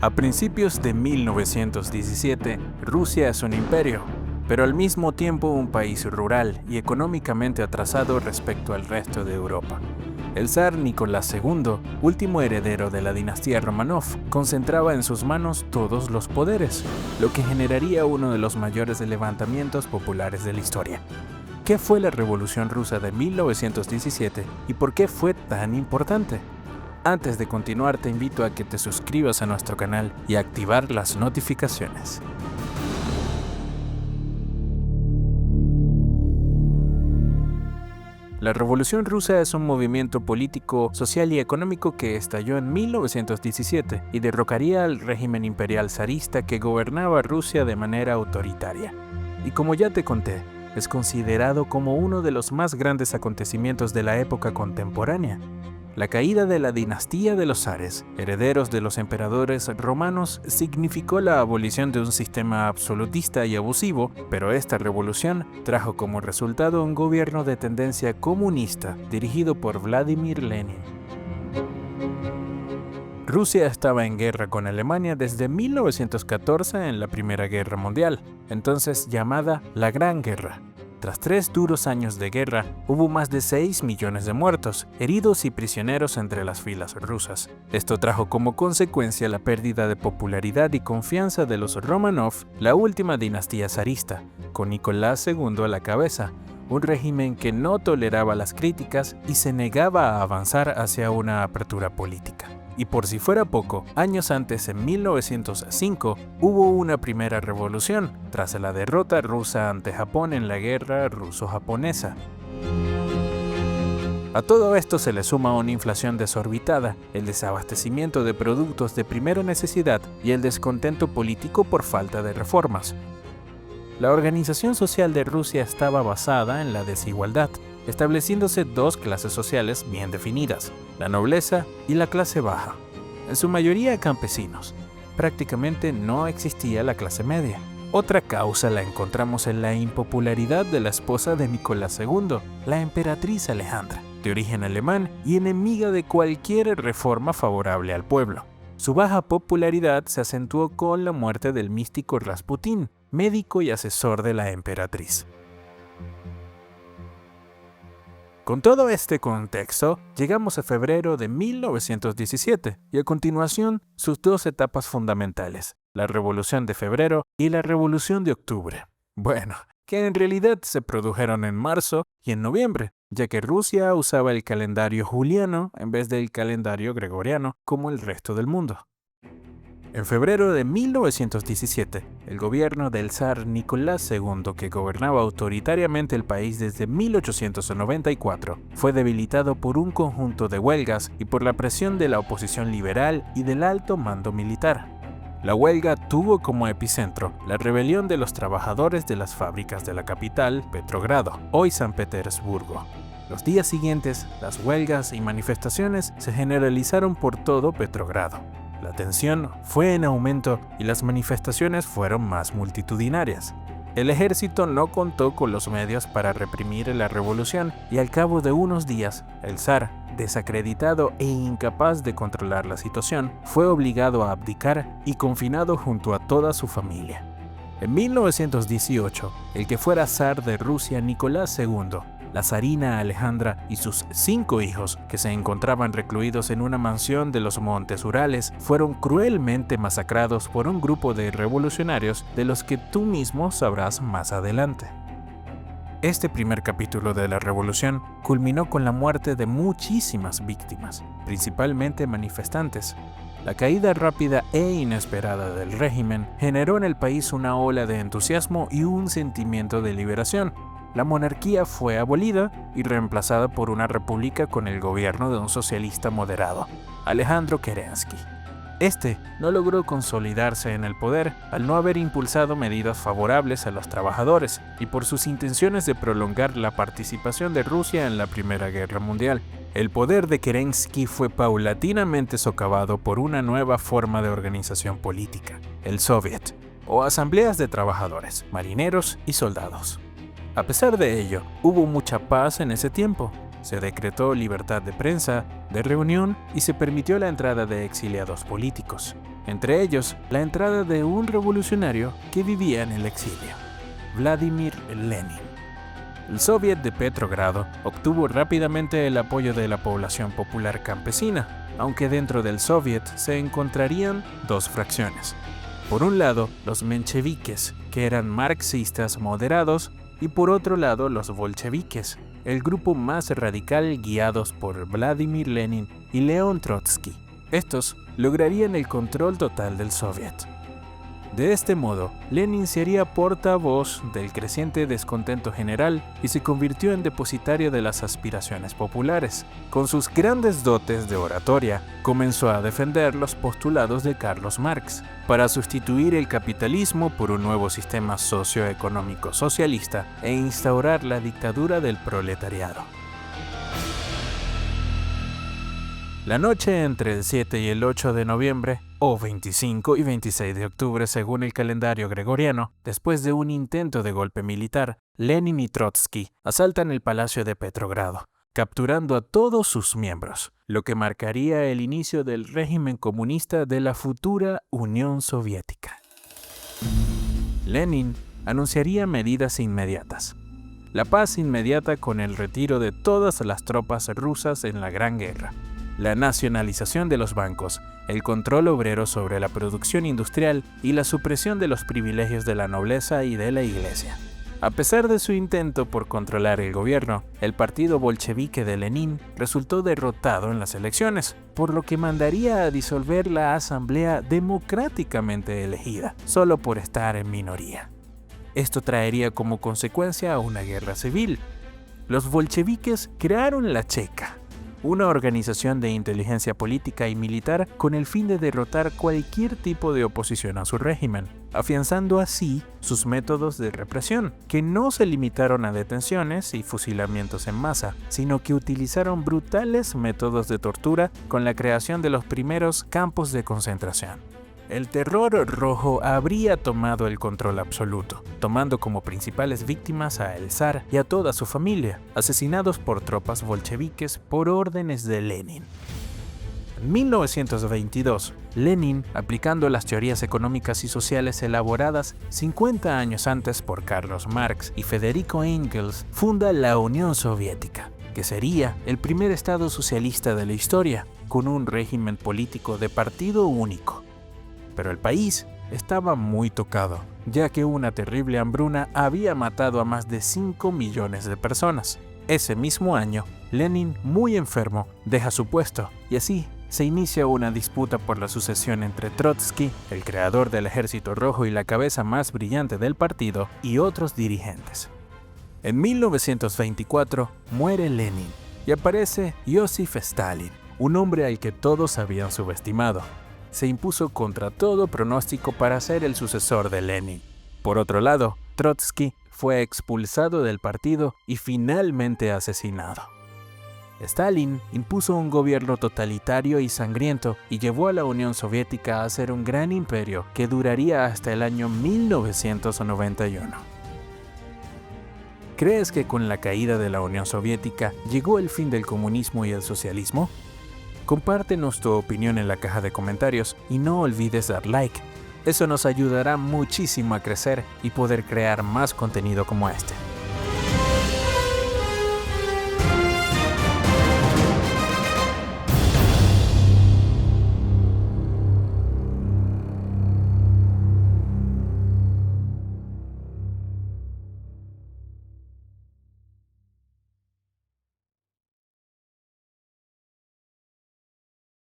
A principios de 1917, Rusia es un imperio, pero al mismo tiempo un país rural y económicamente atrasado respecto al resto de Europa. El zar Nicolás II, último heredero de la dinastía Románov, concentraba en sus manos todos los poderes, lo que generaría uno de los mayores levantamientos populares de la historia. ¿Qué fue la Revolución Rusa de 1917 y por qué fue tan importante? Antes de continuar, te invito a que te suscribas a nuestro canal y a activar las notificaciones. La Revolución Rusa es un movimiento político, social y económico que estalló en 1917 y derrocaría al régimen imperial zarista que gobernaba Rusia de manera autoritaria. Y como ya te conté, es considerado como uno de los más grandes acontecimientos de la época contemporánea. La caída de la dinastía de los zares, herederos de los emperadores romanos, significó la abolición de un sistema absolutista y abusivo, pero esta revolución trajo como resultado un gobierno de tendencia comunista dirigido por Vladimir Lenin. Rusia estaba en guerra con Alemania desde 1914 en la Primera Guerra Mundial, entonces llamada la Gran Guerra. Tras 3 duros años de guerra, hubo más de 6 millones de muertos, heridos y prisioneros entre las filas rusas. Esto trajo como consecuencia la pérdida de popularidad y confianza de los Románov, la última dinastía zarista, con Nicolás II a la cabeza, un régimen que no toleraba las críticas y se negaba a avanzar hacia una apertura política. Y por si fuera poco, años antes, en 1905, hubo una primera revolución, tras la derrota rusa ante Japón en la guerra ruso-japonesa. A todo esto se le suma una inflación desorbitada, el desabastecimiento de productos de primera necesidad y el descontento político por falta de reformas. La organización social de Rusia estaba basada en la desigualdad, estableciéndose 2 clases sociales bien definidas, la nobleza y la clase baja, en su mayoría campesinos. Prácticamente no existía la clase media. Otra causa la encontramos en la impopularidad de la esposa de Nicolás II, la emperatriz Alejandra, de origen alemán y enemiga de cualquier reforma favorable al pueblo. Su baja popularidad se acentuó con la muerte del místico Rasputín, médico y asesor de la emperatriz. Con todo este contexto, llegamos a febrero de 1917 y a continuación sus 2 etapas fundamentales, la Revolución de Febrero y la Revolución de Octubre. Bueno, que en realidad se produjeron en marzo y en noviembre, ya que Rusia usaba el calendario juliano en vez del calendario gregoriano como el resto del mundo. En febrero de 1917, el gobierno del zar Nicolás II, que gobernaba autoritariamente el país desde 1894, fue debilitado por un conjunto de huelgas y por la presión de la oposición liberal y del alto mando militar. La huelga tuvo como epicentro la rebelión de los trabajadores de las fábricas de la capital, Petrogrado, hoy San Petersburgo. Los días siguientes, las huelgas y manifestaciones se generalizaron por todo Petrogrado. La tensión fue en aumento y las manifestaciones fueron más multitudinarias. El ejército no contó con los medios para reprimir la revolución y al cabo de unos días, el zar, desacreditado e incapaz de controlar la situación, fue obligado a abdicar y confinado junto a toda su familia. En 1918, el que fuera zar de Rusia, Nicolás II, la zarina Alejandra y sus 5 hijos, que se encontraban recluidos en una mansión de los Montes Urales, fueron cruelmente masacrados por un grupo de revolucionarios de los que tú mismo sabrás más adelante. Este primer capítulo de la revolución culminó con la muerte de muchísimas víctimas, principalmente manifestantes. La caída rápida e inesperada del régimen generó en el país una ola de entusiasmo y un sentimiento de liberación. La monarquía fue abolida y reemplazada por una república con el gobierno de un socialista moderado, Alejandro Kerensky. Este no logró consolidarse en el poder al no haber impulsado medidas favorables a los trabajadores y por sus intenciones de prolongar la participación de Rusia en la Primera Guerra Mundial. El poder de Kerensky fue paulatinamente socavado por una nueva forma de organización política, el Soviet, o asambleas de trabajadores, marineros y soldados. A pesar de ello, hubo mucha paz en ese tiempo. se decretó libertad de prensa, de reunión y se permitió la entrada de exiliados políticos, entre ellos la entrada de un revolucionario que vivía en el exilio, Vladimir Lenin. El Soviet de Petrogrado obtuvo rápidamente el apoyo de la población popular campesina, aunque dentro del Soviet se encontrarían dos fracciones. Por un lado, los mencheviques, que eran marxistas moderados, y por otro lado, los bolcheviques, el grupo más radical guiados por Vladimir Lenin y León Trotsky. Estos lograrían el control total del Soviet. De este modo, Lenin sería portavoz del creciente descontento general y se convirtió en depositario de las aspiraciones populares. Con sus grandes dotes de oratoria, comenzó a defender los postulados de Carlos Marx para sustituir el capitalismo por un nuevo sistema socioeconómico socialista e instaurar la dictadura del proletariado. La noche entre el 7 y el 8 de noviembre, o 25 y 26 de octubre según el calendario gregoriano, después de un intento de golpe militar, Lenin y Trotsky asaltan el Palacio de Petrogrado, capturando a todos sus miembros, lo que marcaría el inicio del régimen comunista de la futura Unión Soviética. Lenin anunciaría medidas inmediatas. La paz inmediata con el retiro de todas las tropas rusas en la Gran Guerra, la nacionalización de los bancos, el control obrero sobre la producción industrial y la supresión de los privilegios de la nobleza y de la iglesia. A pesar de su intento por controlar el gobierno, el partido bolchevique de Lenin resultó derrotado en las elecciones, por lo que mandaría a disolver la asamblea democráticamente elegida, solo por estar en minoría. Esto traería como consecuencia una guerra civil. Los bolcheviques crearon la Cheka, una organización de inteligencia política y militar con el fin de derrotar cualquier tipo de oposición a su régimen, afianzando así sus métodos de represión, que no se limitaron a detenciones y fusilamientos en masa, sino que utilizaron brutales métodos de tortura con la creación de los primeros campos de concentración. El terror rojo habría tomado el control absoluto, tomando como principales víctimas a el zar y a toda su familia, asesinados por tropas bolcheviques por órdenes de Lenin. En 1922, Lenin, aplicando las teorías económicas y sociales elaboradas 50 años antes por Carlos Marx y Federico Engels, funda la Unión Soviética, que sería el primer estado socialista de la historia, con un régimen político de partido único. Pero el país estaba muy tocado, ya que una terrible hambruna había matado a más de 5 millones de personas. Ese mismo año, Lenin, muy enfermo, deja su puesto y así se inicia una disputa por la sucesión entre Trotsky, el creador del Ejército Rojo y la cabeza más brillante del partido, y otros dirigentes. En 1924 muere Lenin y aparece Joseph Stalin, un hombre al que todos habían subestimado. Se impuso contra todo pronóstico para ser el sucesor de Lenin. Por otro lado, Trotsky fue expulsado del partido y finalmente asesinado. Stalin impuso un gobierno totalitario y sangriento y llevó a la Unión Soviética a ser un gran imperio que duraría hasta el año 1991. ¿Crees que con la caída de la Unión Soviética llegó el fin del comunismo y el socialismo? Compártenos tu opinión en la caja de comentarios y no olvides dar like. Eso nos ayudará muchísimo a crecer y poder crear más contenido como este.